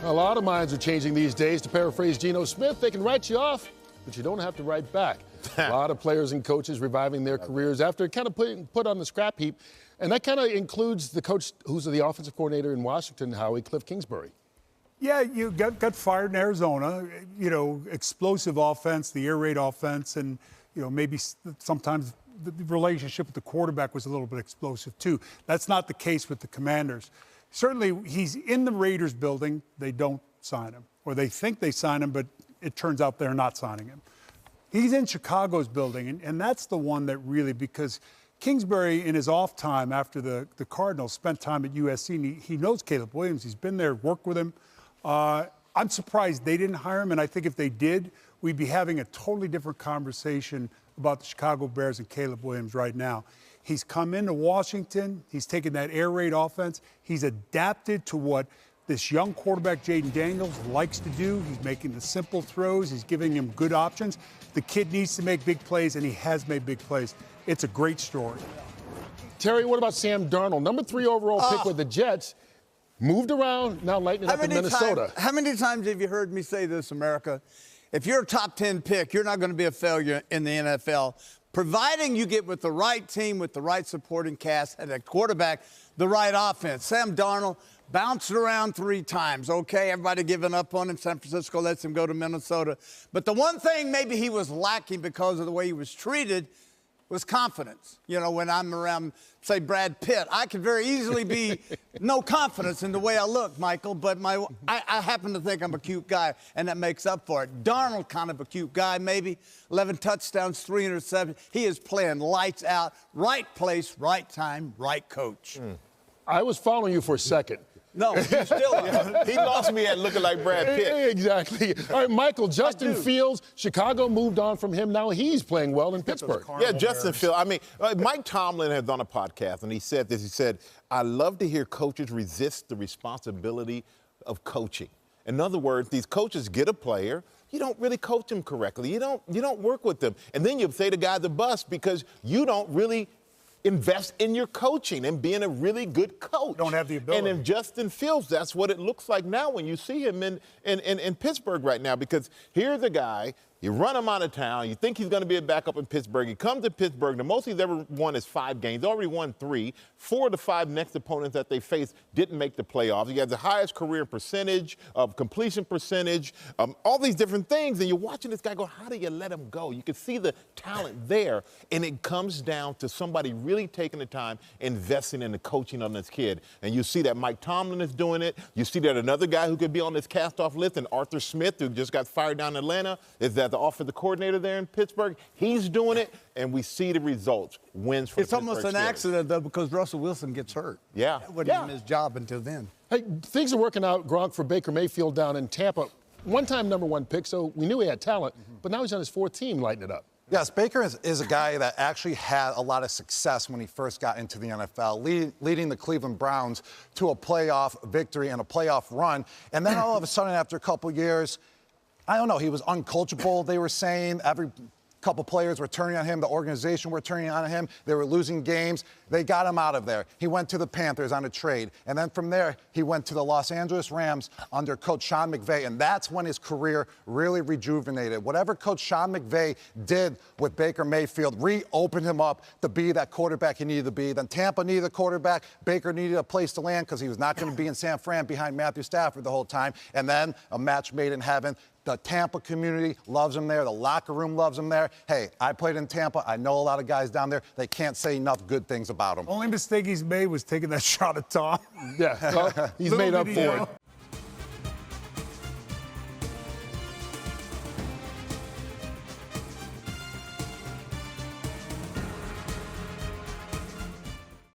A lot of minds are changing these days. To paraphrase Geno Smith, they can write you off, but you don't have to write back. A lot of players and coaches reviving their careers after kind of put on the scrap heap. And that kind of includes the coach who's the offensive coordinator in Washington, Cliff Kingsbury. Yeah, you got fired in Arizona. You know, explosive offense, the air raid offense, and, you know, maybe sometimes the relationship with the quarterback was a little bit explosive too. That's not the case with the Commanders. Certainly, he's in the Raiders building. They don't sign him, or they think they sign him, but it turns out they're not signing him. He's in Chicago's building, and that's the one that really, because Kingsbury, in his off time after the Cardinals, spent time at USC, and he knows Caleb Williams. He's been there, worked with him. I'm surprised they didn't hire him, and I think if they did, we'd be having a totally different conversation about the Chicago Bears and Caleb Williams right now. He's come into Washington. He's taken that air raid offense. He's adapted to what this young quarterback, Jaden Daniels, likes to do. He's making the simple throws. He's giving him good options. The kid needs to make big plays, and he has made big plays. It's a great story. Terry, what about Sam Darnold? Number 3 overall pick with the Jets. Moved around, now lighting up in Minnesota. How many times have you heard me say this, America? If you're a top 10 pick, you're not going to be a failure in the NFL, providing you get with the right team, with the right supporting cast, and at quarterback, the right offense. Sam Darnold bounced around 3 times. Okay, everybody giving up on him. San Francisco lets him go to Minnesota. But the one thing maybe he was lacking because of the way he was treated was confidence. You know, when I'm around, say, Brad Pitt, I could very easily be no confidence in the way I look, Michael, but I happen to think I'm a cute guy, and that makes up for it. Darnold, kind of a cute guy, maybe. 11 touchdowns, 3 interceptions. He is playing lights out, right place, right time, right coach. I was following you for a second. No, you still are. He lost me at looking like Brad Pitt. Exactly. All right, Michael, Justin Fields, Chicago moved on from him. Now he's playing well in Pittsburgh. Yeah, Justin Fields. I mean, Mike Tomlin has done a podcast, and he said this. He said, I love to hear coaches resist the responsibility of coaching. In other words, these coaches get a player, you don't really coach them correctly. You don't work with them. And then you say the guy's a bust because you don't really invest in your coaching and being a really good coach. Don't have the ability. And in Justin Fields, that's what it looks like now when you see him in Pittsburgh right now, because here's a guy, you run him out of town, you think he's going to be a backup in Pittsburgh. He comes to Pittsburgh. The most he's ever won is 5 games. He's already won 3. 4 of the 5 next opponents that they faced didn't make the playoffs. He has the highest career percentage, completion percentage, all these different things. And you're watching this guy go, how do you let him go? You can see the talent there. And it comes down to somebody really taking the time, investing in the coaching on this kid. And you see that Mike Tomlin is doing it. You see that another guy who could be on this cast-off list, and Arthur Smith, who just got fired down in Atlanta, is that the offensive coordinator there in Pittsburgh. He's doing it, and we see the results. Wins for the Pittsburgh almost an accident, though, because Russell Wilson gets hurt. Yeah. That wasn't even his job until then. Hey, things are working out, Gronk, for Baker Mayfield down in Tampa. One-time number 1 pick, so we knew he had talent, but now he's on his 4th team lighting it up. Yes, Baker is a guy that actually had a lot of success when he first got into the NFL, leading the Cleveland Browns to a playoff victory and a playoff run. And then all of a sudden, after a couple years, I don't know, he was uncoachable, they were saying. Every couple players were turning on him. The organization were turning on him. They were losing games. They got him out of there. He went to the Panthers on a trade. And then from there, he went to the Los Angeles Rams under Coach Sean McVay. And that's when his career really rejuvenated. Whatever Coach Sean McVay did with Baker Mayfield reopened him up to be that quarterback he needed to be. Then Tampa needed a quarterback. Baker needed a place to land because he was not going to be in San Fran behind Matthew Stafford the whole time. And then a match made in heaven. The Tampa community loves him there. The locker room loves him there. Hey, I played in Tampa. I know a lot of guys down there. They can't say enough good things about him. Only mistake he's made was taking that shot at Tom. Yeah, well, he's made up for it.